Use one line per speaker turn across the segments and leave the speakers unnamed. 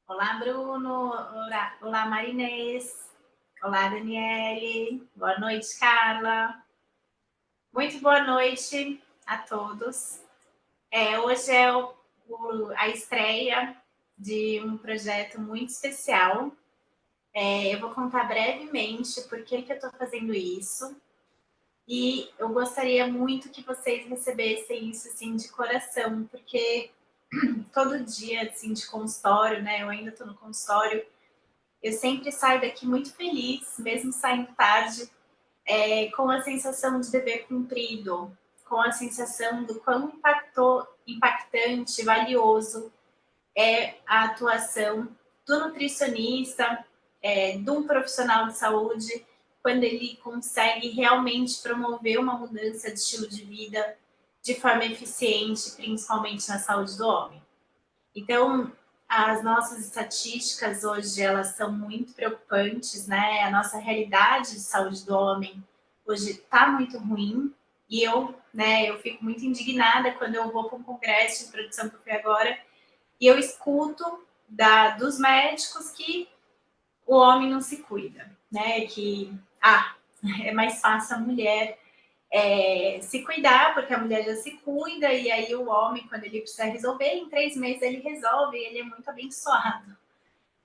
Olá, Bruno. Olá, Marinês. Olá, Daniele. Boa noite, Carla. Muito boa noite a todos. Hoje é a estreia de um projeto muito especial. Eu vou contar brevemente por que eu estou fazendo isso. E eu gostaria muito que vocês recebessem isso assim, de coração, porque todo dia assim, de consultório, né? Eu ainda estou no consultório. Eu sempre saio daqui muito feliz, mesmo saindo tarde, com a sensação de dever cumprido, com a sensação do quão impactante, valioso é a atuação do nutricionista, de um profissional de saúde, quando ele consegue realmente promover uma mudança de estilo de vida de forma eficiente, principalmente na saúde do homem. Então, as nossas estatísticas hoje, elas são muito preocupantes, né? A nossa realidade de saúde do homem hoje está muito ruim. E eu fico muito indignada quando eu vou para um congresso de produção que eu fui agora e eu escuto dos médicos que o homem não se cuida, né? Que, é mais fácil a mulher se cuidar, porque a mulher já se cuida, e aí o homem, quando ele precisa resolver, em 3 meses ele resolve, e ele é muito abençoado.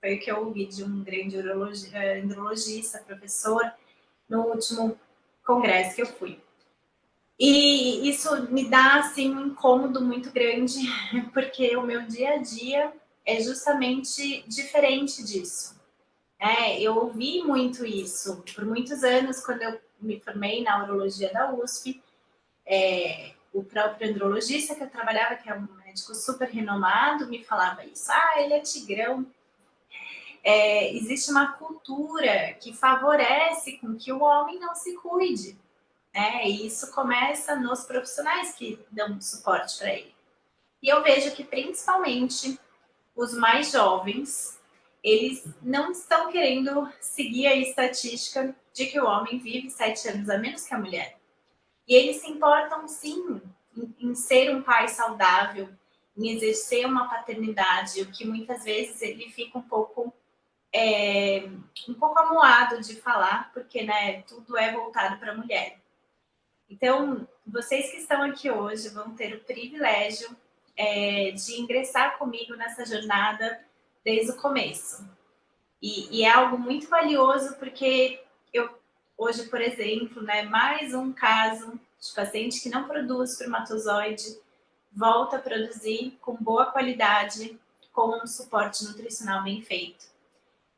Foi o que eu ouvi de um grande andrologista, professor, no último congresso que eu fui. E isso me dá, assim, um incômodo muito grande, porque o meu dia a dia é justamente diferente disso. Eu ouvi muito isso por muitos anos, quando eu me formei na urologia da USP, o próprio andrologista que eu trabalhava, que é um médico super renomado, me falava isso. Ele é tigrão. Existe uma cultura que favorece com que o homem não se cuide. E isso começa nos profissionais que dão suporte para ele. E eu vejo que, principalmente, os mais jovens, eles não estão querendo seguir a estatística de que o homem vive 7 anos a menos que a mulher. E eles se importam, sim, em ser um pai saudável, em exercer uma paternidade, o que muitas vezes ele fica um pouco amuado de falar, porque, né, tudo é voltado para a mulher. Então, vocês que estão aqui hoje vão ter o privilégio de ingressar comigo nessa jornada desde o começo. E é algo muito valioso, porque hoje, por exemplo, né, mais um caso de paciente que não produz espermatozoide volta a produzir com boa qualidade, com um suporte nutricional bem feito.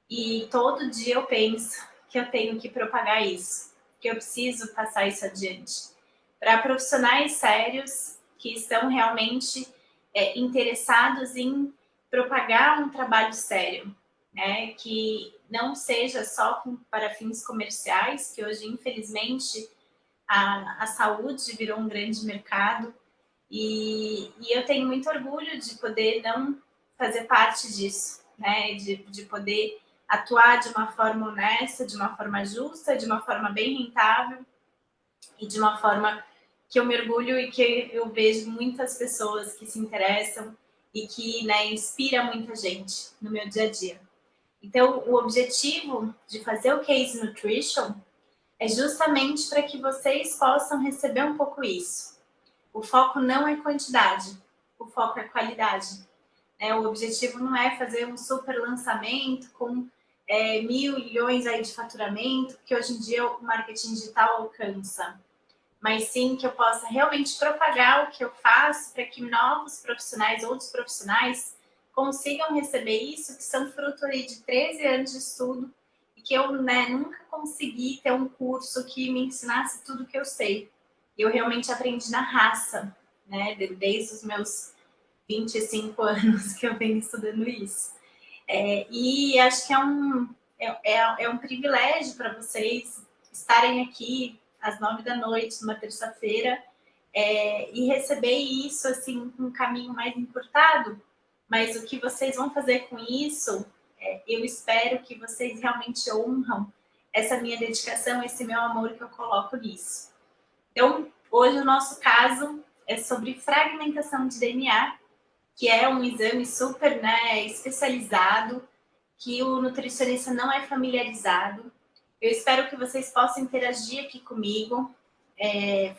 E todo dia eu penso que eu tenho que propagar isso, que eu preciso passar isso adiante. Para profissionais sérios que estão realmente interessados em propagar um trabalho sério, né? Que não seja só para fins comerciais, que hoje, infelizmente, a saúde virou um grande mercado, e eu tenho muito orgulho de poder não fazer parte disso, né? De poder atuar de uma forma honesta, de uma forma justa, de uma forma bem rentável e de uma forma que eu me orgulho e que eu vejo muitas pessoas que se interessam e que, né, inspira muita gente no meu dia a dia. Então, o objetivo de fazer o Case Nutrition é justamente para que vocês possam receber um pouco isso. O foco não é quantidade, o foco é qualidade. O objetivo não é fazer um super lançamento com 1.000 milhões aí de faturamento, que hoje em dia o marketing digital alcança, mas sim que eu possa realmente propagar o que eu faço para que novos profissionais, outros profissionais, consigam receber isso, que são fruto aí de 13 anos de estudo, e que eu, né, nunca consegui ter um curso que me ensinasse tudo o que eu sei. Eu realmente aprendi na raça, né, desde os meus 25 anos que eu venho estudando isso. E acho que é um privilégio para vocês estarem aqui às 9 da noite, numa terça-feira, e receber isso, assim, um caminho mais encurtado, mas o que vocês vão fazer com isso, eu espero que vocês realmente honram essa minha dedicação, esse meu amor que eu coloco nisso. Então, hoje o nosso caso é sobre fragmentação de DNA, que é um exame super, né, especializado, que o nutricionista não é familiarizado. Eu espero que vocês possam interagir aqui comigo,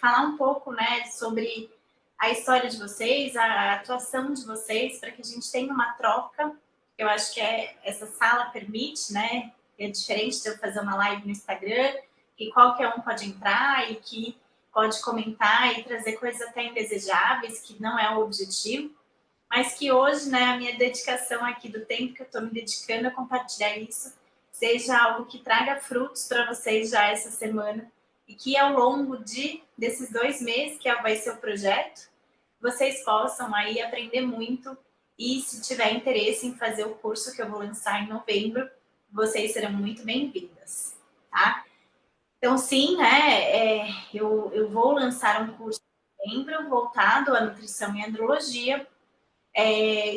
falar um pouco, né, sobre a história de vocês, a atuação de vocês, para que a gente tenha uma troca. Eu acho que essa sala permite, né? É diferente de eu fazer uma live no Instagram, que qualquer um pode entrar e que pode comentar e trazer coisas até indesejáveis, que não é o objetivo, mas que hoje, né, a minha dedicação aqui do tempo que eu estou me dedicando a compartilhar isso, seja algo que traga frutos para vocês já essa semana e que ao longo desses 2 meses, que vai ser o projeto, vocês possam aí aprender muito e se tiver interesse em fazer o curso que eu vou lançar em novembro, vocês serão muito bem-vindas, tá? Então, sim, né, eu vou lançar um curso em novembro voltado à nutrição e andrologia,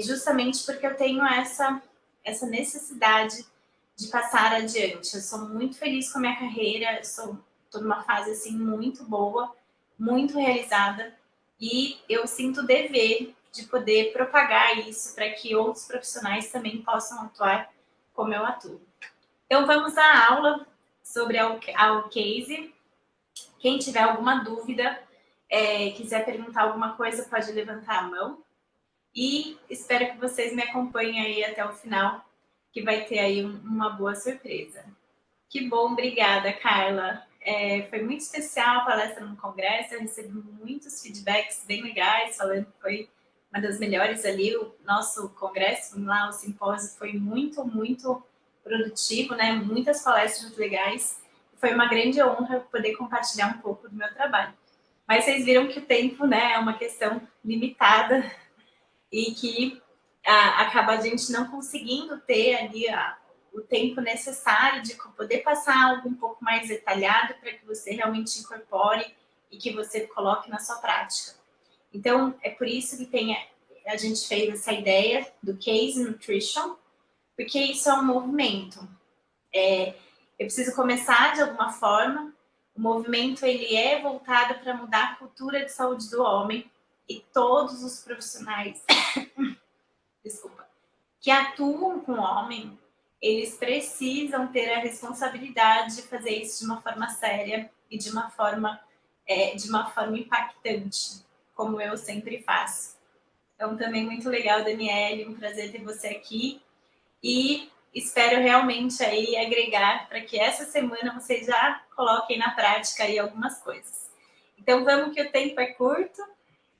justamente porque eu tenho essa necessidade de passar adiante. Eu sou muito feliz com a minha carreira, estou numa fase assim muito boa, muito realizada, e eu sinto o dever de poder propagar isso para que outros profissionais também possam atuar como eu atuo. Então vamos à aula sobre a case. Quem tiver alguma dúvida, quiser perguntar alguma coisa, pode levantar a mão. E espero que vocês me acompanhem aí até o final, que vai ter aí uma boa surpresa. Que bom, obrigada, Carla. Foi muito especial a palestra no congresso, eu recebi muitos feedbacks bem legais, falando que foi uma das melhores ali. O nosso congresso, lá, o simpósio, foi muito, muito produtivo, né? Muitas palestras legais. Foi uma grande honra poder compartilhar um pouco do meu trabalho. Mas vocês viram que o tempo, né, é uma questão limitada e que acaba a gente não conseguindo ter ali o tempo necessário de poder passar algo um pouco mais detalhado para que você realmente incorpore e que você coloque na sua prática. Então, é por isso que a gente fez essa ideia do Case Nutrition, porque isso é um movimento. Eu preciso começar de alguma forma. O movimento ele é voltado para mudar a cultura de saúde do homem e todos os profissionais desculpa, que atuam com o homem, eles precisam ter a responsabilidade de fazer isso de uma forma séria e de uma forma impactante, como eu sempre faço. Então, também muito legal, Daniele, um prazer ter você aqui. E espero realmente aí agregar para que essa semana vocês já coloquem na prática aí algumas coisas. Então, vamos que o tempo é curto.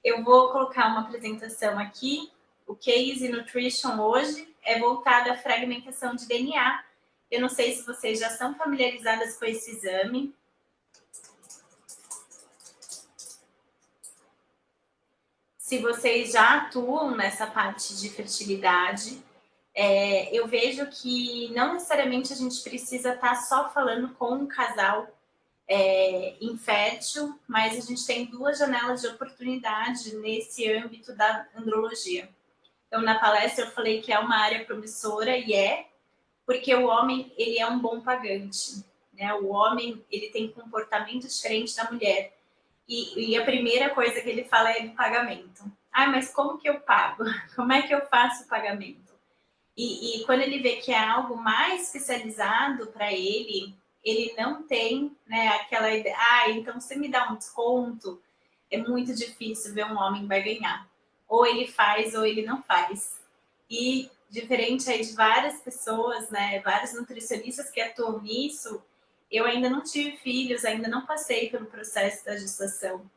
Eu vou colocar uma apresentação aqui. O Case Nutrition hoje é voltado à fragmentação de DNA. Eu não sei se vocês já são familiarizadas com esse exame. Se vocês já atuam nessa parte de fertilidade, eu vejo que não necessariamente a gente precisa estar só falando com um casal infértil, mas a gente tem 2 janelas de oportunidade nesse âmbito da andrologia. Então, na palestra eu falei que é uma área promissora e porque o homem ele é um bom pagante, né? O homem ele tem comportamento diferente da mulher e a primeira coisa que ele fala é do pagamento. Ah, mas como que eu pago? Como é que eu faço o pagamento? E quando ele vê que é algo mais especializado para ele, ele não tem, né, aquela ideia. Ah, então você me dá um desconto? É muito difícil ver um homem que vai ganhar. Ou ele faz ou ele não faz. E diferente aí de várias pessoas, né, vários nutricionistas que atuam nisso, eu ainda não tive filhos, ainda não passei pelo processo da gestação.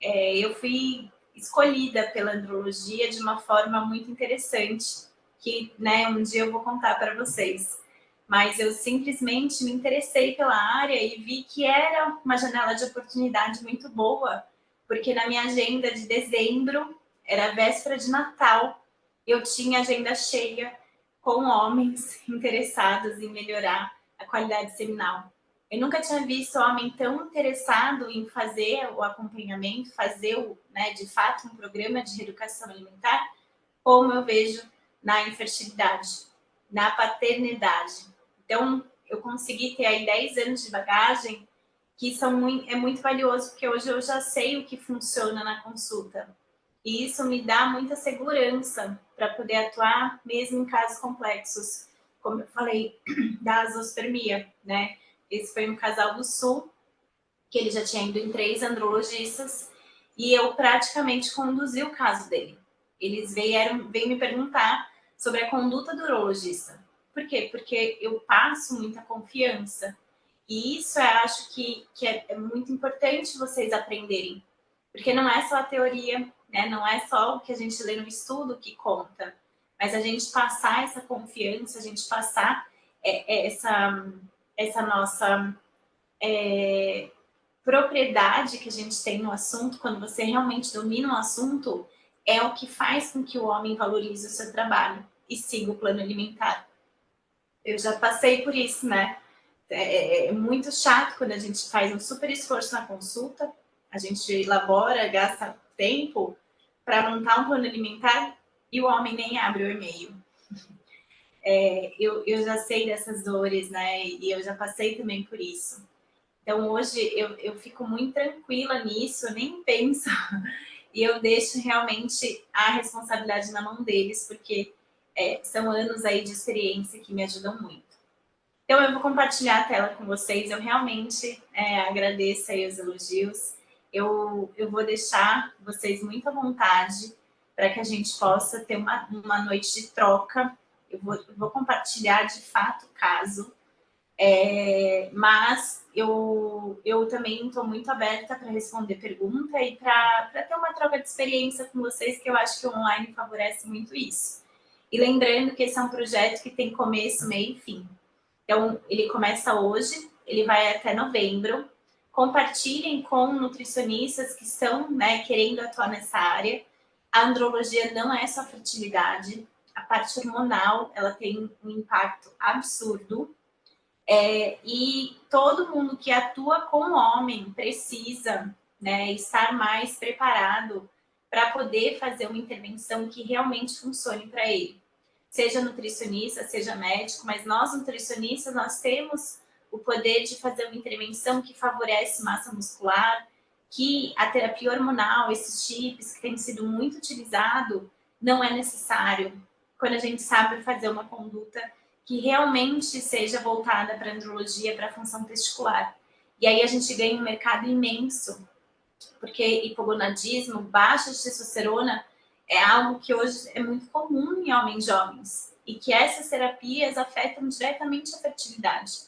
Eu fui escolhida pela andrologia de uma forma muito interessante, que, né, um dia eu vou contar para vocês. Mas eu simplesmente me interessei pela área e vi que era uma janela de oportunidade muito boa, porque na minha agenda de dezembro, era véspera de Natal, eu tinha agenda cheia com homens interessados em melhorar a qualidade seminal. Eu nunca tinha visto homem tão interessado em fazer o acompanhamento, fazer, né, de fato, um programa de reeducação alimentar, como eu vejo na infertilidade, na paternidade. Então, eu consegui ter aí 10 anos de bagagem, que é muito valioso, porque hoje eu já sei o que funciona na consulta. E isso me dá muita segurança para poder atuar mesmo em casos complexos, como eu falei, da azospermia, né? Esse foi um casal do Sul, que ele já tinha ido em 3 andrologistas, e eu praticamente conduzi o caso dele. Eles vieram me perguntar sobre a conduta do urologista. Por quê? Porque eu passo muita confiança. E isso eu acho que é muito importante vocês aprenderem. Porque não é só a teoria, né? Não é só o que a gente lê no estudo que conta. Mas a gente passar essa confiança, a gente passar essa nossa propriedade que a gente tem no assunto, quando você realmente domina um assunto, é o que faz com que o homem valorize o seu trabalho e siga o plano alimentar. Eu já passei por isso, né? É muito chato quando a gente faz um super esforço na consulta, a gente elabora, gasta tempo para montar um plano alimentar e o homem nem abre o e-mail. Eu já sei dessas dores, né? E eu já passei também por isso. Então hoje eu fico muito tranquila nisso, eu nem penso e eu deixo realmente a responsabilidade na mão deles, porque são anos aí de experiência que me ajudam muito. Então eu vou compartilhar a tela com vocês, eu realmente agradeço aí os elogios, eu vou deixar vocês muito à vontade para que a gente possa ter uma noite de troca, eu vou compartilhar de fato o caso, mas eu também estou muito aberta para responder pergunta e para ter uma troca de experiência com vocês, que eu acho que o online favorece muito isso. E lembrando que esse é um projeto que tem começo, meio e fim. Então, ele começa hoje, ele vai até novembro. Compartilhem com nutricionistas que estão, né, querendo atuar nessa área. A andrologia não é só fertilidade. A parte hormonal, ela tem um impacto absurdo. E todo mundo que atua com homem precisa, né, estar mais preparado para poder fazer uma intervenção que realmente funcione para ele. Seja nutricionista, seja médico, mas nós nutricionistas, nós temos o poder de fazer uma intervenção que favorece massa muscular, que a terapia hormonal, esses chips que tem sido muito utilizado, não é necessário quando a gente sabe fazer uma conduta que realmente seja voltada para a andrologia, para a função testicular. E aí a gente ganha um mercado imenso, porque hipogonadismo, baixa de testosterona, é algo que hoje é muito comum em homens jovens e que essas terapias afetam diretamente a fertilidade.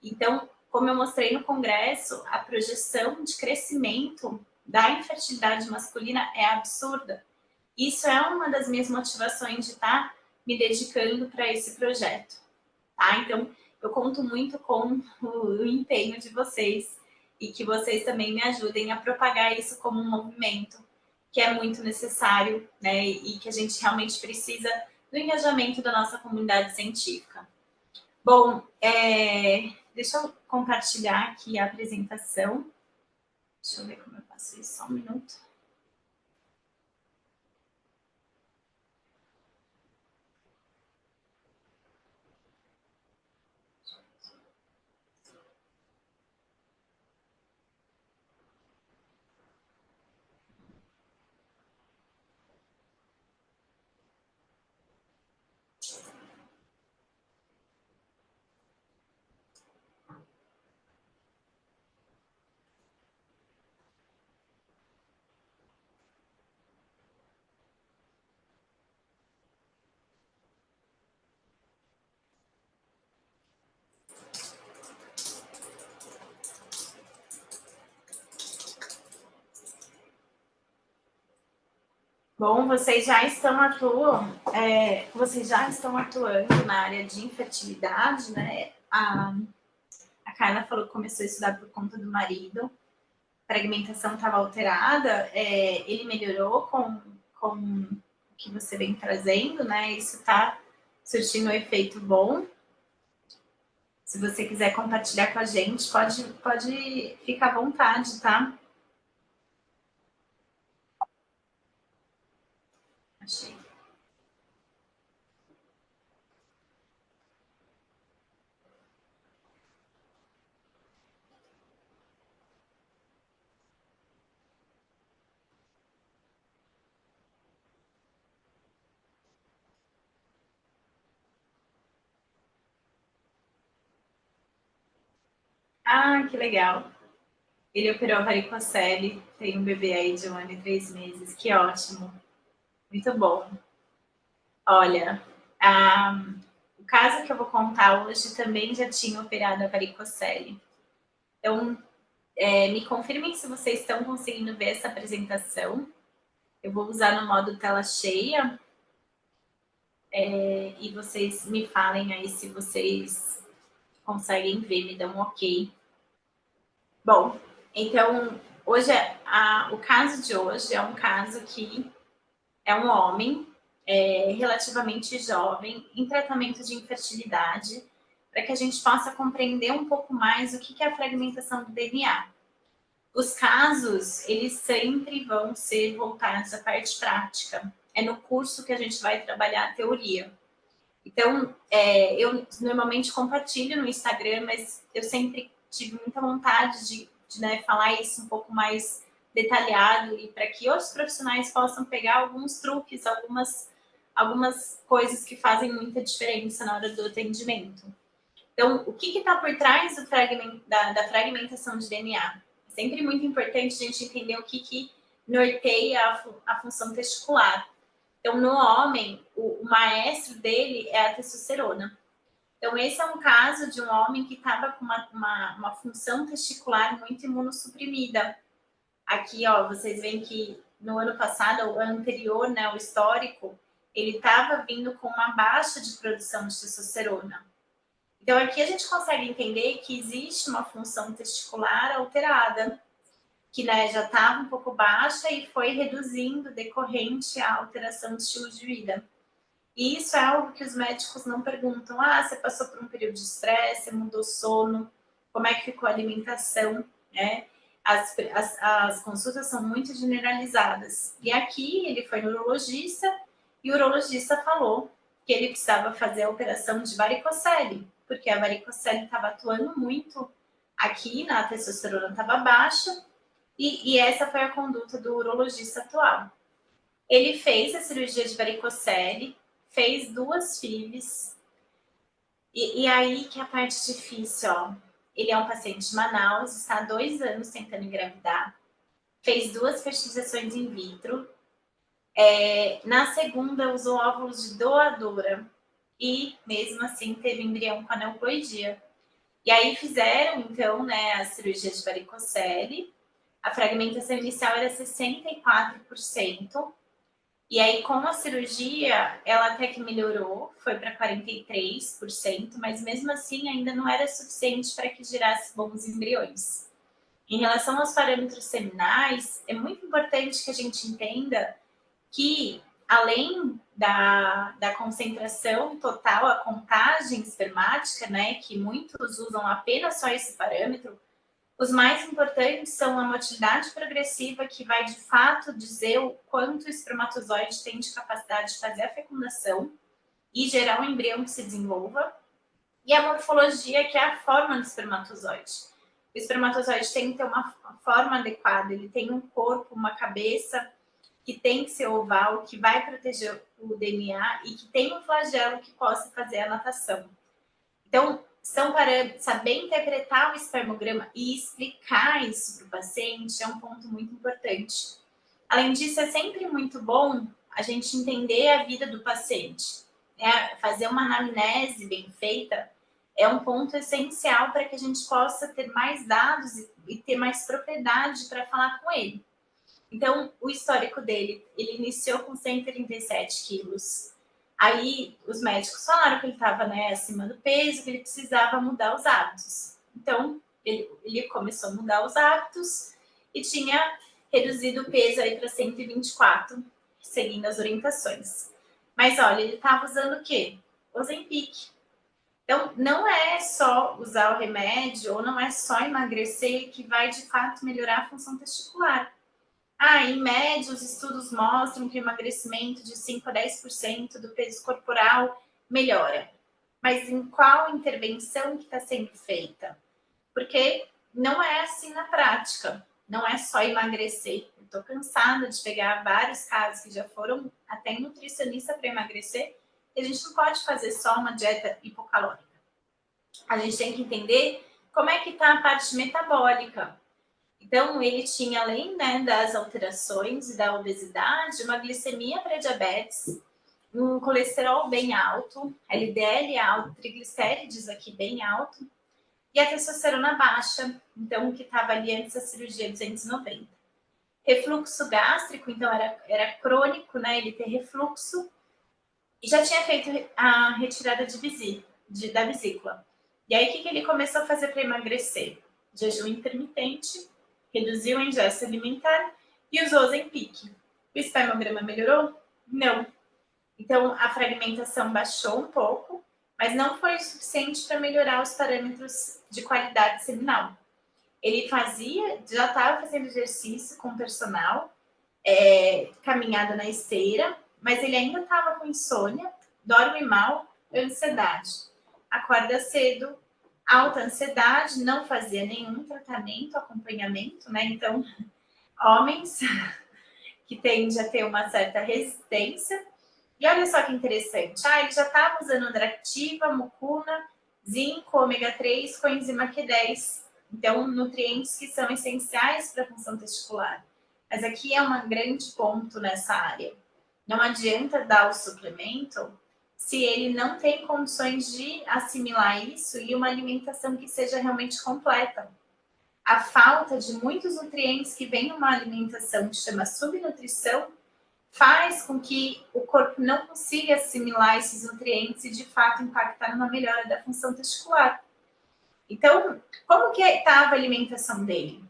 Então, como eu mostrei no congresso, a projeção de crescimento da infertilidade masculina é absurda. Isso é uma das minhas motivações de estar me dedicando para esse projeto. Tá? Então, eu conto muito com o empenho de vocês e que vocês também me ajudem a propagar isso como um movimento que é muito necessário, né? E que a gente realmente precisa do engajamento da nossa comunidade científica. Bom, deixa eu compartilhar aqui a apresentação. Deixa eu ver como eu faço isso, só um minuto. Bom, vocês já estão atuando na área de infertilidade, né? A Carla falou que começou a estudar por conta do marido, a fragmentação estava alterada, ele melhorou com o que você vem trazendo, né? Isso está surtindo um efeito bom. Se você quiser compartilhar com a gente, pode ficar à vontade, tá? Achei. Ah, que legal. Ele operou a varicocele, tem um bebê aí de 1 ano e 3 meses. Que ótimo. Muito bom. Olha, o caso que eu vou contar hoje também já tinha operado a varicocele. Então, me confirmem se vocês estão conseguindo ver essa apresentação. Eu vou usar no modo tela cheia. E vocês me falem aí se vocês conseguem ver, me dão um ok. Bom, então, hoje o caso de hoje é um caso que é um homem relativamente jovem em tratamento de infertilidade, para que a gente possa compreender um pouco mais o que é a fragmentação do DNA. Os casos, eles sempre vão ser voltados à parte prática. É no curso que a gente vai trabalhar a teoria. Então, eu normalmente compartilho no Instagram, mas eu sempre tive muita vontade de falar isso um pouco mais detalhado e para que outros profissionais possam pegar alguns truques, algumas coisas que fazem muita diferença na hora do atendimento. Então, o que está por trás da fragmentação de DNA? É sempre muito importante a gente entender o que norteia a função testicular. Então, no homem, o maestro dele é a testosterona. Então, esse é um caso de um homem que estava com uma função testicular muito imunossuprimida. Aqui, ó, vocês veem que no ano passado, o ano anterior, né, o histórico, ele estava vindo com uma baixa de produção de testosterona. Então, aqui a gente consegue entender que existe uma função testicular alterada, que já estava um pouco baixa e foi reduzindo decorrente à alteração de estilo de vida. E isso é algo que os médicos não perguntam. Ah, você passou por um período de estresse, você mudou sono, como é que ficou a alimentação, né? As consultas são muito generalizadas. E aqui ele foi no urologista e o urologista falou que ele precisava fazer a operação de varicocele, porque a varicocele estava atuando muito aqui, a testosterona estava baixa, e essa foi a conduta do urologista atual. Ele fez a cirurgia de varicocele, fez 2 FIVs, e aí que é a parte difícil, ó. Ele é um paciente de Manaus, está há 2 anos tentando engravidar, fez 2 fertilizações in vitro, na segunda usou óvulos de doadora, e mesmo assim teve embrião com aneuploidia. E aí fizeram, então, né, a cirurgia de varicocele, a fragmentação inicial era 64%, e aí, com a cirurgia, ela até que melhorou, foi para 43%, mas mesmo assim ainda não era suficiente para que gerasse bons embriões. Em relação aos parâmetros seminais, é muito importante que a gente entenda que, além da concentração total, a contagem espermática, né, que muitos usam apenas só esse parâmetro, os mais importantes são a motilidade progressiva, que vai de fato dizer o quanto o espermatozoide tem de capacidade de fazer a fecundação e gerar um embrião que se desenvolva, e a morfologia, que é a forma do espermatozoide. O espermatozoide tem que ter uma forma adequada, ele tem um corpo, uma cabeça que tem que ser oval, que vai proteger o DNA e que tem um flagelo que possa fazer a natação. Então, são parâmetros, saber interpretar o espermograma e explicar isso para o paciente é um ponto muito importante. Além disso, é sempre muito bom a gente entender a vida do paciente. Né? Fazer uma anamnese bem feita é um ponto essencial para que a gente possa ter mais dados e ter mais propriedade para falar com ele. Então, o histórico dele, ele iniciou com 137 quilos. Aí, os médicos falaram que ele estava acima do peso, que ele precisava mudar os hábitos. Então, ele começou a mudar os hábitos e tinha reduzido o peso aí para 124, seguindo as orientações. Mas, olha, ele estava usando o quê? Ozempic. Então, não é só usar o remédio ou não é só emagrecer que vai, de fato, melhorar a função testicular. Em média, os estudos mostram que o emagrecimento de 5 a 10% do peso corporal melhora. Mas em qual intervenção que está sendo feita? Porque não é assim na prática. Não é só emagrecer. Eu estou cansada de pegar vários casos que já foram até nutricionista para emagrecer, e a gente não pode fazer só uma dieta hipocalórica. A gente tem que entender como é que está a parte metabólica. Então, ele tinha, além, né, das alterações e da obesidade, uma glicemia pré-diabetes, um colesterol bem alto, LDL alto, triglicérides aqui bem alto, e a testosterona baixa, então, que estava ali antes da cirurgia 290. Refluxo gástrico, então, era crônico, né, ele ter refluxo, e já tinha feito a retirada da vesícula. E aí, o que ele começou a fazer para emagrecer? Jejum intermitente, reduziu a ingesta alimentar e usou Ozempic. O espermograma melhorou? Não. Então, a fragmentação baixou um pouco, mas não foi o suficiente para melhorar os parâmetros de qualidade seminal. Ele já estava fazendo exercício com o personal, caminhada na esteira, mas ele ainda estava com insônia, dorme mal, ansiedade. Acorda cedo, alta ansiedade, não fazia nenhum tratamento, acompanhamento, né? Então, homens que tendem a ter uma certa resistência. E olha só que interessante, ele já estava usando Andractiva, Mucuna, zinco, ômega 3, coenzima Q10. Então, nutrientes que são essenciais para a função testicular. Mas aqui é um grande ponto nessa área. Não adianta dar o suplemento se ele não tem condições de assimilar isso e uma alimentação que seja realmente completa. A falta de muitos nutrientes que vem numa alimentação que chama subnutrição faz com que o corpo não consiga assimilar esses nutrientes e, de fato, impactar numa melhora da função testicular. Então, como que estava a alimentação dele?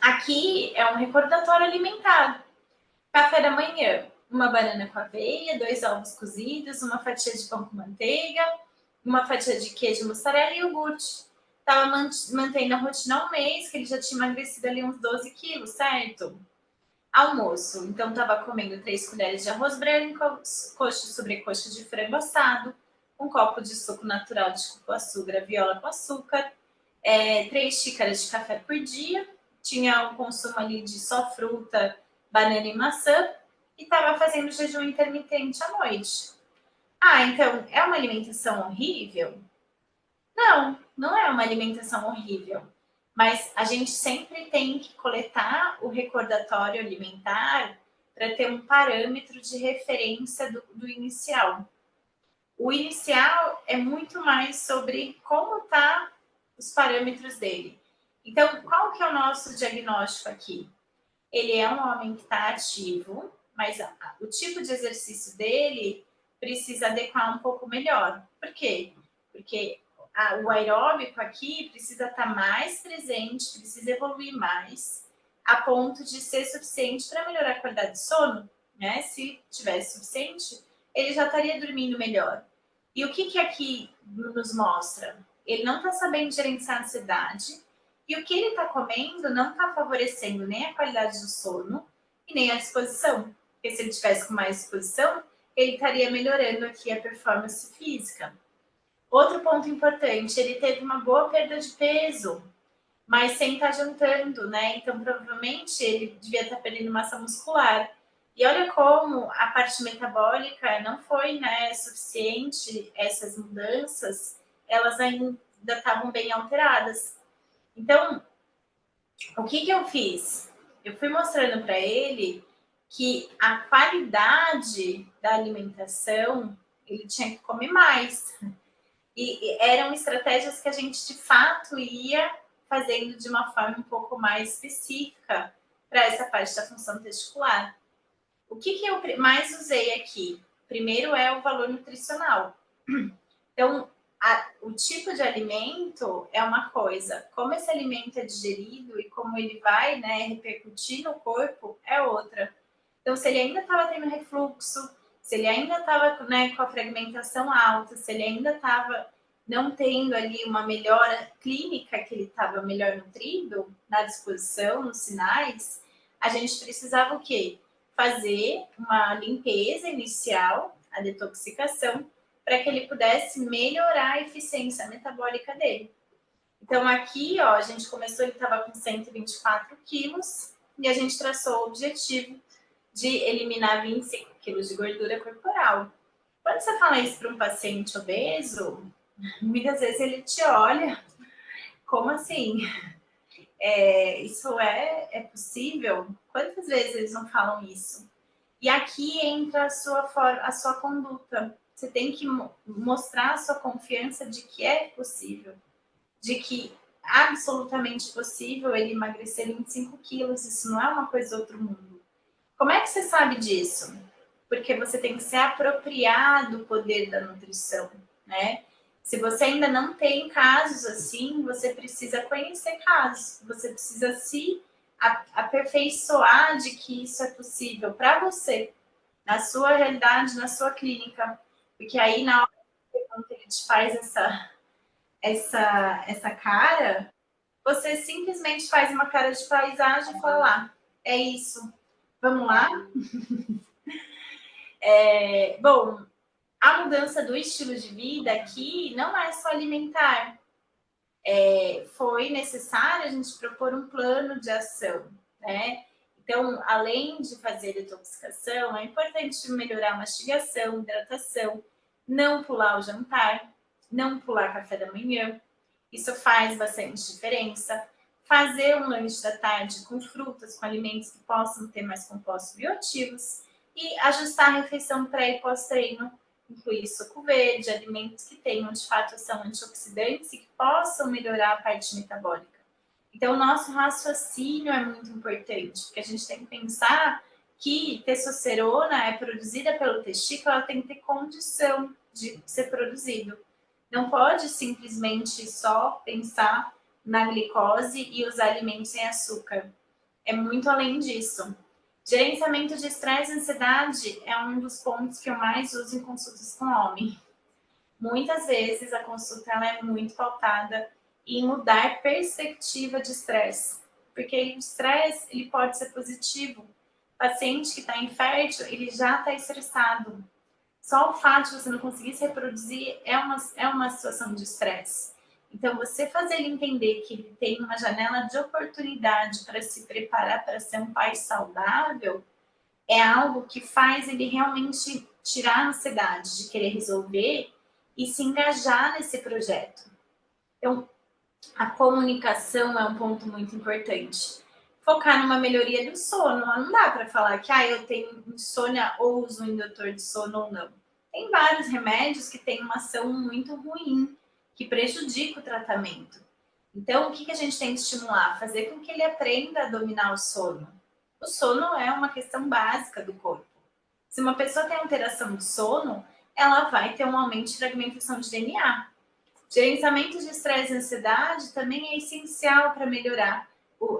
Aqui é um recordatório alimentar. Café da manhã, uma banana com aveia, 2 ovos cozidos, uma fatia de pão com manteiga, uma fatia de queijo, mussarela e iogurte. Estava mantendo a rotina há um mês, que ele já tinha emagrecido ali uns 12 quilos, certo? Almoço, então estava comendo 3 colheres de arroz branco, coxa e sobrecoxa de frango assado, um copo de suco natural de cupuaçu, graviola com açúcar, 3 xícaras de café por dia, tinha um consumo ali de só fruta, banana e maçã, e estava fazendo jejum intermitente à noite. Então é uma alimentação horrível? Não, não é uma alimentação horrível. Mas a gente sempre tem que coletar o recordatório alimentar para ter um parâmetro de referência do inicial. O inicial é muito mais sobre como tá os parâmetros dele. Então, qual que é o nosso diagnóstico aqui? Ele é um homem que está ativo, mas o tipo de exercício dele precisa adequar um pouco melhor. Por quê? Porque o aeróbico aqui precisa estar mais presente, precisa evoluir mais, a ponto de ser suficiente para melhorar a qualidade de sono, né? Se tivesse suficiente, ele já estaria dormindo melhor. E o que aqui nos mostra? Ele não está sabendo gerenciar a ansiedade, e o que ele está comendo não está favorecendo nem a qualidade do sono e nem a disposição. Porque se ele tivesse com mais disposição, ele estaria melhorando aqui a performance física. Outro ponto importante, ele teve uma boa perda de peso, mas sem estar jantando, né? Então, provavelmente, ele devia estar perdendo massa muscular. E olha como a parte metabólica não foi, né, suficiente, essas mudanças, elas ainda estavam bem alteradas. Então, o que eu fiz? Eu fui mostrando para ele que a qualidade da alimentação, ele tinha que comer mais. E eram estratégias que a gente, de fato, ia fazendo de uma forma um pouco mais específica para essa parte da função testicular. O que eu mais usei aqui? Primeiro é o valor nutricional. Então, o tipo de alimento é uma coisa, como esse alimento é digerido e como ele vai, né, repercutir no corpo é outra. Então, se ele ainda estava tendo refluxo, se ele ainda estava, né, com a fragmentação alta, se ele ainda estava não tendo ali uma melhora clínica, que ele estava melhor nutrido, na disposição, nos sinais, a gente precisava o quê? Fazer uma limpeza inicial, a detoxicação, para que ele pudesse melhorar a eficiência metabólica dele. Então, aqui, ó, a gente começou, ele estava com 124 quilos e a gente traçou o objetivo de eliminar 25 quilos de gordura corporal. Quando você fala isso para um paciente obeso, muitas vezes ele te olha Como assim? Isso é possível? Quantas vezes eles não falam isso? E aqui entra a sua conduta. Você tem que mostrar a sua confiança de que é possível, de que absolutamente possível ele emagrecer 25 quilos. Isso não é uma coisa do outro mundo. Como é que você sabe disso? Porque você tem que se apropriar do poder da nutrição, né? Se você ainda não tem casos assim, você precisa conhecer casos, você precisa se aperfeiçoar de que isso é possível para você, na sua realidade, na sua clínica. Porque aí, na hora que ele te faz essa cara, você simplesmente faz uma cara de paisagem e fala lá, é isso, vamos lá? Bom, a mudança do estilo de vida aqui não é só alimentar. Foi necessário a gente propor um plano de ação, né? Então, além de fazer detoxificação, é importante melhorar a mastigação, hidratação, não pular o jantar, não pular café da manhã. Isso faz bastante diferença. Fazer um lanche da tarde com frutas, com alimentos que possam ter mais compostos bioativos e ajustar a refeição pré e pós-treino, incluir suco verde, alimentos que tenham de fato ação antioxidantes e que possam melhorar a parte metabólica. Então, o nosso raciocínio é muito importante, porque a gente tem que pensar que testosterona é produzida pelo testículo, ela tem que ter condição de ser produzido. Não pode simplesmente só pensar na glicose e os alimentos sem açúcar. É muito além disso. Gerenciamento de estresse e ansiedade é um dos pontos que eu mais uso em consultas com homem. Muitas vezes a consulta ela é muito pautada em mudar perspectiva de estresse, porque o estresse ele pode ser positivo. O paciente que está infértil, ele já está estressado. Só o fato de você não conseguir se reproduzir é uma situação de estresse. Então, você fazer ele entender que ele tem uma janela de oportunidade para se preparar para ser um pai saudável é algo que faz ele realmente tirar a ansiedade de querer resolver e se engajar nesse projeto. Então, a comunicação é um ponto muito importante. Focar numa melhoria do sono. Não dá para falar que eu tenho insônia ou uso um indutor de sono ou não. Tem vários remédios que têm uma ação muito ruim, que prejudica o tratamento. Então, o que a gente tem que estimular? Fazer com que ele aprenda a dominar o sono. O sono é uma questão básica do corpo. Se uma pessoa tem alteração de sono, ela vai ter um aumento de fragmentação de DNA. Gerenciamento de estresse e ansiedade também é essencial para melhorar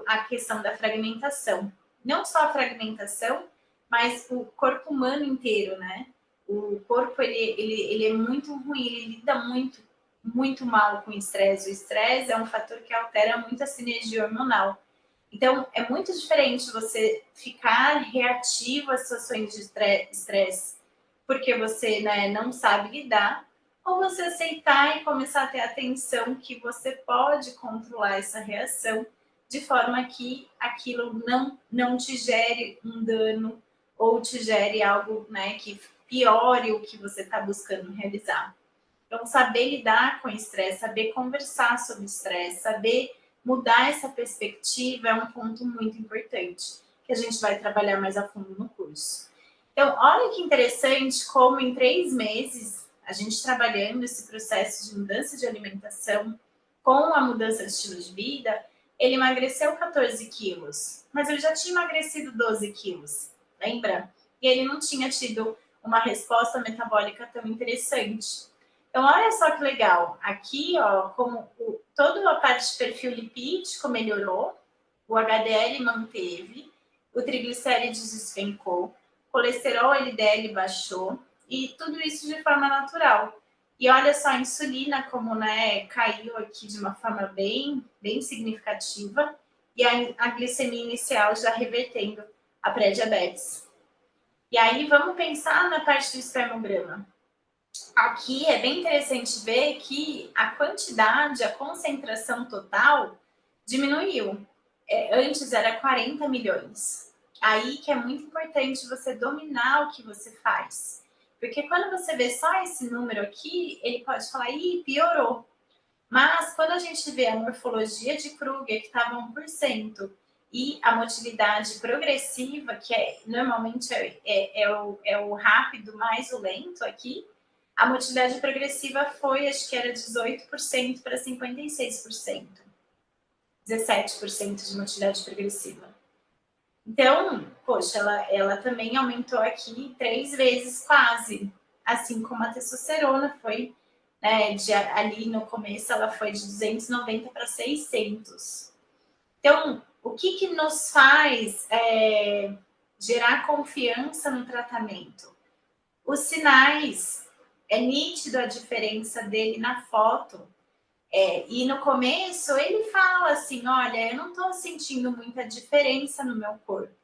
a questão da fragmentação. Não só a fragmentação, mas o corpo humano inteiro, né? O corpo, ele é muito ruim, ele lida muito mal com o estresse. O estresse é um fator que altera muito a sinergia hormonal. Então, é muito diferente você ficar reativo às situações de estresse porque você não sabe lidar, ou você aceitar e começar a ter atenção que você pode controlar essa reação de forma que aquilo não te gere um dano ou te gere algo que piore o que você está buscando realizar. Então, saber lidar com o estresse, saber conversar sobre estresse, saber mudar essa perspectiva é um ponto muito importante, que a gente vai trabalhar mais a fundo no curso. Então, olha que interessante como em 3 meses, a gente trabalhando esse processo de mudança de alimentação com a mudança de estilo de vida, ele emagreceu 14 quilos, mas ele já tinha emagrecido 12 quilos, lembra? E ele não tinha tido uma resposta metabólica tão interessante. Então, olha só que legal. Aqui, ó, como toda a parte de perfil lipídico melhorou, o HDL manteve, o triglicérides despencou, o colesterol LDL baixou, e tudo isso de forma natural. E olha só a insulina como caiu aqui de uma forma bem significativa, e a glicemia inicial já revertendo a pré-diabetes. E aí vamos pensar na parte do espermograma. Aqui é bem interessante ver que a quantidade, a concentração total diminuiu. Antes era 40 milhões. Aí que é muito importante você dominar o que você faz. Porque quando você vê só esse número aqui, ele pode falar, piorou. Mas quando a gente vê a morfologia de Kruger, que estava 1%, e a motilidade progressiva, que normalmente é o rápido mais o lento aqui, a motilidade progressiva foi, acho que era 18% para 56%. 17% de motilidade progressiva. Então, poxa, ela também aumentou aqui 3 vezes quase, assim como a testosterona foi, né, ali no começo ela foi de 290 para 600. Então, o que nos faz gerar confiança no tratamento? Os sinais, é nítido a diferença dele na foto. E no começo ele fala assim, olha, eu não estou sentindo muita diferença no meu corpo.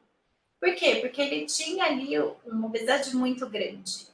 Por quê? Porque ele tinha ali uma obesidade muito grande.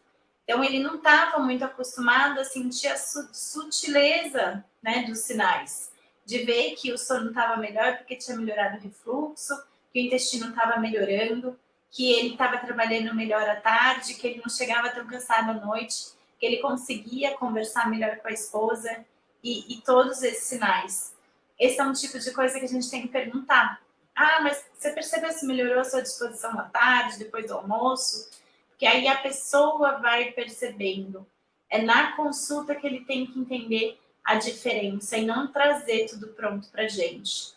Então ele não estava muito acostumado a sentir a sutileza, né, dos sinais. De ver que o sono estava melhor porque tinha melhorado o refluxo, que o intestino estava melhorando, que ele estava trabalhando melhor à tarde, que ele não chegava tão cansado à noite, que ele conseguia conversar melhor com a esposa e todos esses sinais. Esse é um tipo de coisa que a gente tem que perguntar. Ah, mas você percebeu se melhorou a sua disposição à tarde, depois do almoço? Porque aí a pessoa vai percebendo. É na consulta que ele tem que entender a diferença e não trazer tudo pronto para gente.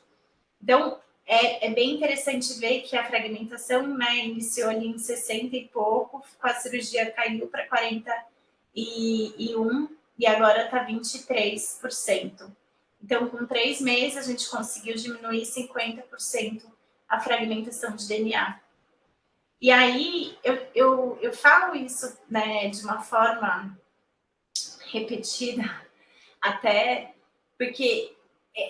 Então, é bem interessante ver que a fragmentação, né, iniciou ali em 60 e pouco, com a cirurgia caiu para 41 e agora está 23%. Então, com 3 meses, a gente conseguiu diminuir 50% a fragmentação de DNA. E aí, eu falo isso, né, de uma forma repetida, até porque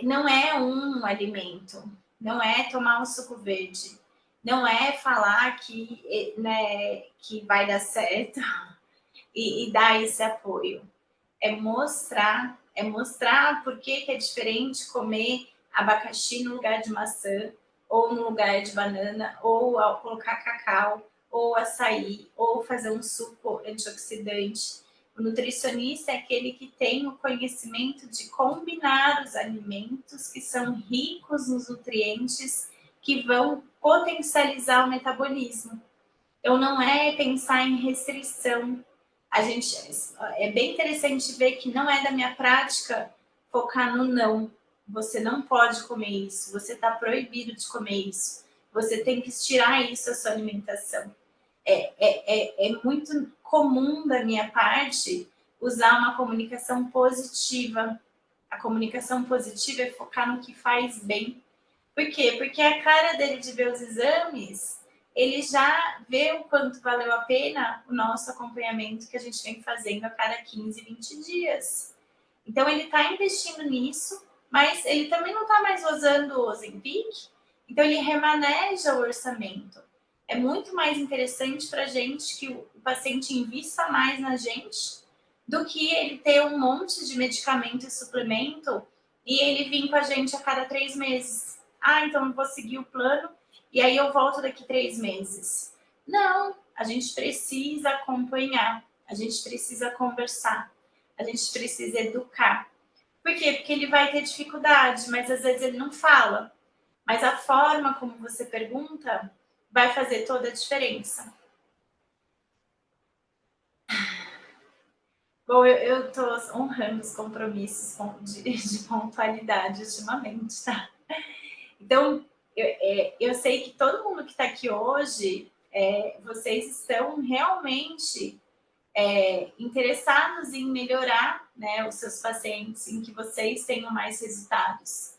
não é um alimento, não é tomar um suco verde, não é falar que, né, que vai dar certo e dar esse apoio. É mostrar por que é diferente comer abacaxi no lugar de maçã, ou no lugar de banana, ou ao colocar cacau, ou açaí, ou fazer um suco antioxidante. O nutricionista é aquele que tem o conhecimento de combinar os alimentos que são ricos nos nutrientes que vão potencializar o metabolismo. Então, não é pensar em restrição. É bem interessante ver que não é da minha prática focar no não. Você não pode comer isso, você está proibido de comer isso. Você tem que tirar isso da sua alimentação. É muito comum da minha parte usar uma comunicação positiva. A comunicação positiva é focar no que faz bem. Por quê? Porque a cara dele de ver os exames, ele já vê o quanto valeu a pena o nosso acompanhamento que a gente vem fazendo a cada 15, 20 dias. Então, ele está investindo nisso, mas ele também não está mais usando o Ozempic, então ele remaneja o orçamento. É muito mais interessante para a gente que o paciente invista mais na gente do que ele ter um monte de medicamento e suplemento e ele vir com a gente a cada 3 meses. Ah, então eu vou seguir o plano e aí eu volto daqui 3 meses. Não, a gente precisa acompanhar, a gente precisa conversar, a gente precisa educar. Por quê? Porque ele vai ter dificuldade, mas às vezes ele não fala. Mas a forma como você pergunta vai fazer toda a diferença. Bom, eu estou honrando os compromissos de pontualidade ultimamente, tá? Então, eu sei que todo mundo que está aqui hoje, vocês estão realmente interessados em melhorar, né, os seus pacientes, em que vocês tenham mais resultados.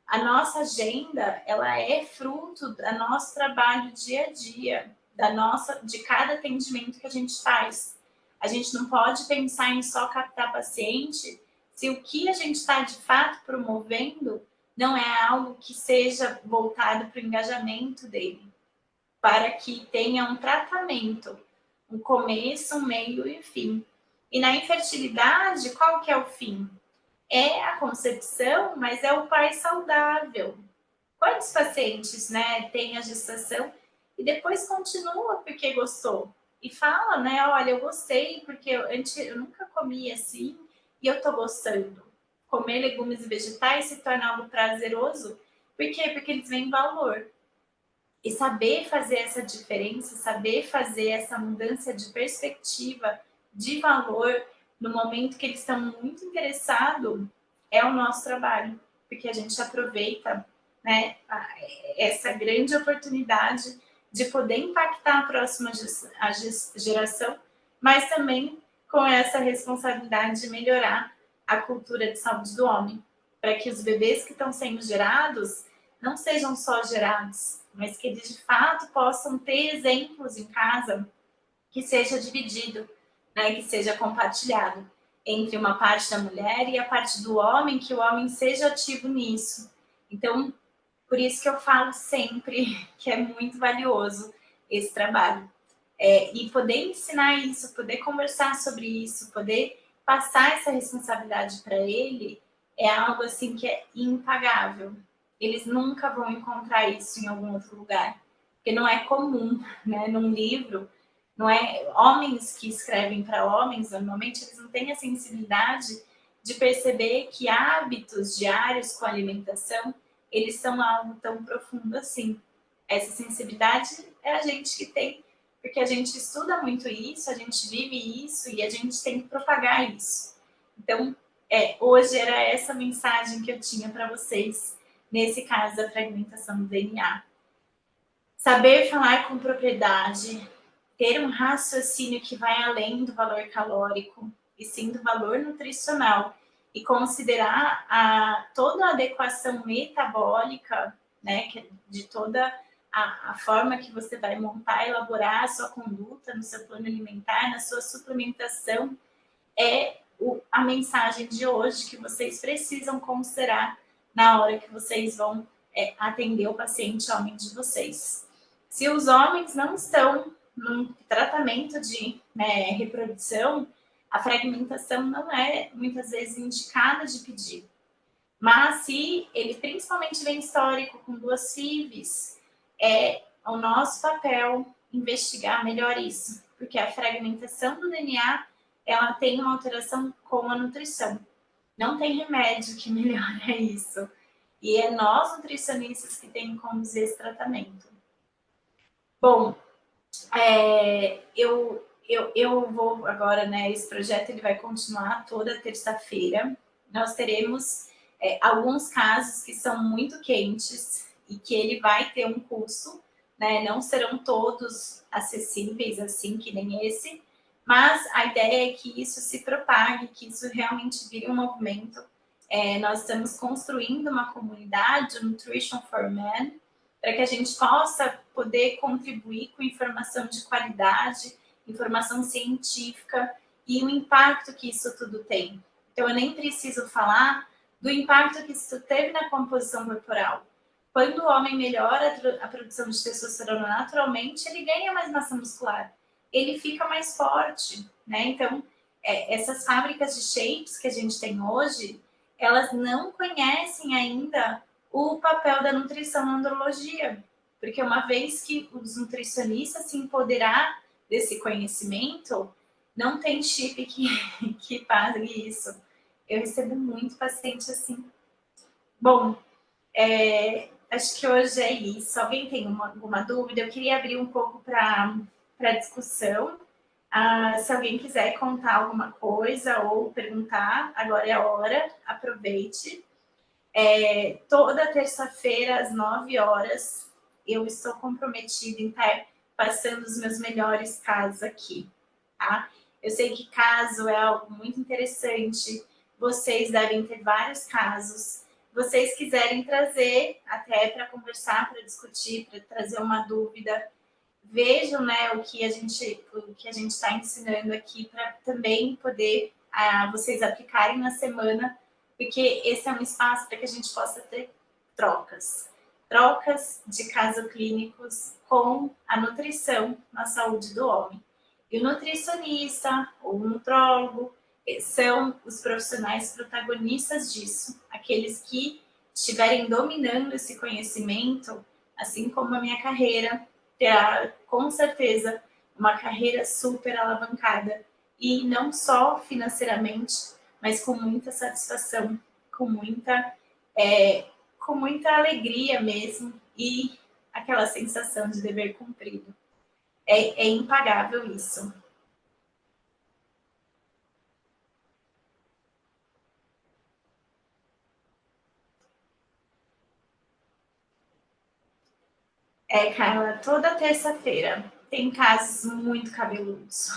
A nossa agenda, ela é fruto do nosso trabalho dia a dia, de cada atendimento que a gente faz. A gente não pode pensar em só captar paciente se o que a gente está de fato promovendo não é algo que seja voltado para o engajamento dele, para que tenha um tratamento, um começo, um meio e um fim. E na infertilidade, qual que é o fim? É a concepção, mas é o pai saudável. Quantos pacientes, né, têm a gestação e depois continua porque gostou? E fala, né, olha, eu gostei porque antes eu nunca comia assim e eu tô gostando. comer legumes e vegetais se torna algo prazeroso. Por quê? Porque eles veem valor. E saber fazer essa diferença, saber fazer essa mudança de perspectiva, de valor, no momento que eles estão muito interessados, é o nosso trabalho. Porque a gente aproveita, né, essa grande oportunidade de poder impactar a próxima geração, mas também com essa responsabilidade de melhorar a cultura de saúde do homem, para que os bebês que estão sendo gerados não sejam só gerados, mas que eles de fato possam ter exemplos em casa que seja dividido, né, que seja compartilhado entre uma parte da mulher e a parte do homem, que o homem seja ativo nisso. Então, por isso que eu falo sempre que é muito valioso esse trabalho. E poder ensinar isso, poder conversar sobre isso, poder passar essa responsabilidade para ele, é algo assim que é impagável. Eles nunca vão encontrar isso em algum outro lugar, porque não é comum, né? Num livro, não é homens que escrevem para homens, normalmente eles não têm a sensibilidade de perceber que hábitos diários com alimentação, eles são algo tão profundo assim. Essa sensibilidade é a gente que tem, porque a gente estuda muito isso, a gente vive isso e a gente tem que propagar isso. Então, hoje era essa mensagem que eu tinha para vocês, nesse caso da fragmentação do DNA. Saber falar com propriedade, ter um raciocínio que vai além do valor calórico e sim do valor nutricional e considerar toda a adequação metabólica, né, de toda a forma que você vai montar, elaborar a sua conduta no seu plano alimentar, na sua suplementação, é a mensagem de hoje que vocês precisam considerar na hora que vocês vão atender o paciente homem de vocês. Se os homens não estão num tratamento de reprodução, a fragmentação não é muitas vezes indicada de pedir. Mas se ele principalmente vem histórico com 2 FIVs, é o nosso papel investigar melhor isso, porque a fragmentação do DNA ela tem uma alteração com a nutrição. Não tem remédio que melhore isso. E é nós, nutricionistas, que temos que conduzir esse tratamento. Bom, eu vou agora, né? Esse projeto ele vai continuar toda terça-feira. Nós teremos alguns casos que são muito quentes e que ele vai ter um custo, né? Não serão todos acessíveis assim que nem esse, mas a ideia é que isso se propague, que isso realmente vire um movimento. Nós estamos construindo uma comunidade, Nutrition for Men, para que a gente possa poder contribuir com informação de qualidade, informação científica e o impacto que isso tudo tem. Então, eu nem preciso falar do impacto que isso teve na composição corporal. Quando o homem melhora a produção de testosterona naturalmente, ele ganha mais massa muscular, ele fica mais forte, né? Então, essas fábricas de shapes que a gente tem hoje, elas não conhecem ainda o papel da nutrição na andrologia, porque uma vez que os nutricionistas se empoderar desse conhecimento, não tem chip que pague isso. Eu recebo muito paciente assim. Bom, acho que hoje é isso. Alguém tem alguma dúvida? Eu queria abrir um pouco para discussão. Se alguém quiser contar alguma coisa ou perguntar, agora é a hora, aproveite. Toda terça-feira, às 9 horas, eu estou comprometida em estar passando os meus melhores casos aqui, tá? Eu sei que caso é algo muito interessante, vocês devem ter vários casos. Vocês quiserem trazer até para conversar, para discutir, para trazer uma dúvida, vejam, né, o que a gente está ensinando aqui para também poder vocês aplicarem na semana, porque esse é um espaço para que a gente possa ter trocas de casos clínicos com a nutrição na saúde do homem. E o nutricionista ou o nutrólogo são os profissionais protagonistas disso, aqueles que estiverem dominando esse conhecimento, assim como a minha carreira, terá com certeza uma carreira super alavancada e não só financeiramente, mas com muita satisfação com muita, com muita alegria mesmo e aquela sensação de dever cumprido. É impagável isso. Carla, toda terça-feira tem casos muito cabeludos.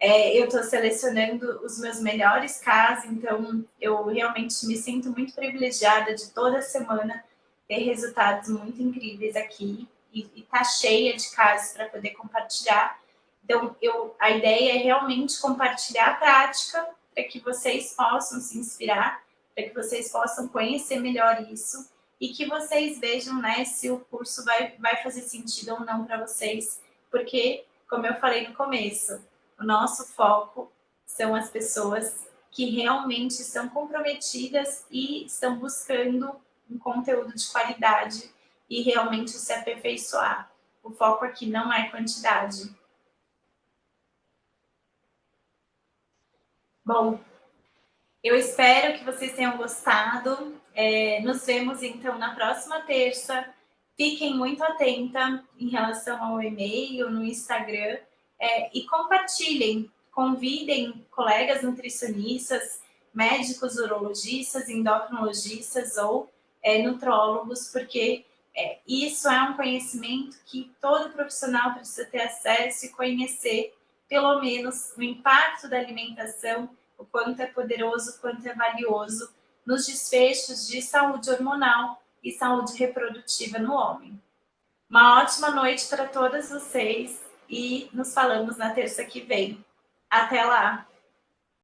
Eu estou selecionando os meus melhores casos, então eu realmente me sinto muito privilegiada de toda semana ter resultados muito incríveis aqui e tá cheia de casos para poder compartilhar. Então, a ideia é realmente compartilhar a prática para que vocês possam se inspirar, para que vocês possam conhecer melhor isso e que vocês vejam, né, se o curso vai fazer sentido ou não para vocês, porque, como eu falei no começo, o nosso foco são as pessoas que realmente estão comprometidas e estão buscando um conteúdo de qualidade e realmente se aperfeiçoar. O foco aqui não é quantidade. Bom, eu espero que vocês tenham gostado. Nos vemos então na próxima terça. Fiquem muito atenta em relação ao e-mail, no Instagram, e compartilhem, convidem colegas nutricionistas, médicos urologistas, endocrinologistas ou nutrólogos, porque isso é um conhecimento que todo profissional precisa ter acesso e conhecer, pelo menos, o impacto da alimentação, o quanto é poderoso, o quanto é valioso nos desfechos de saúde hormonal e saúde reprodutiva no homem. Uma ótima noite para todas vocês e nos falamos na terça que vem. Até lá!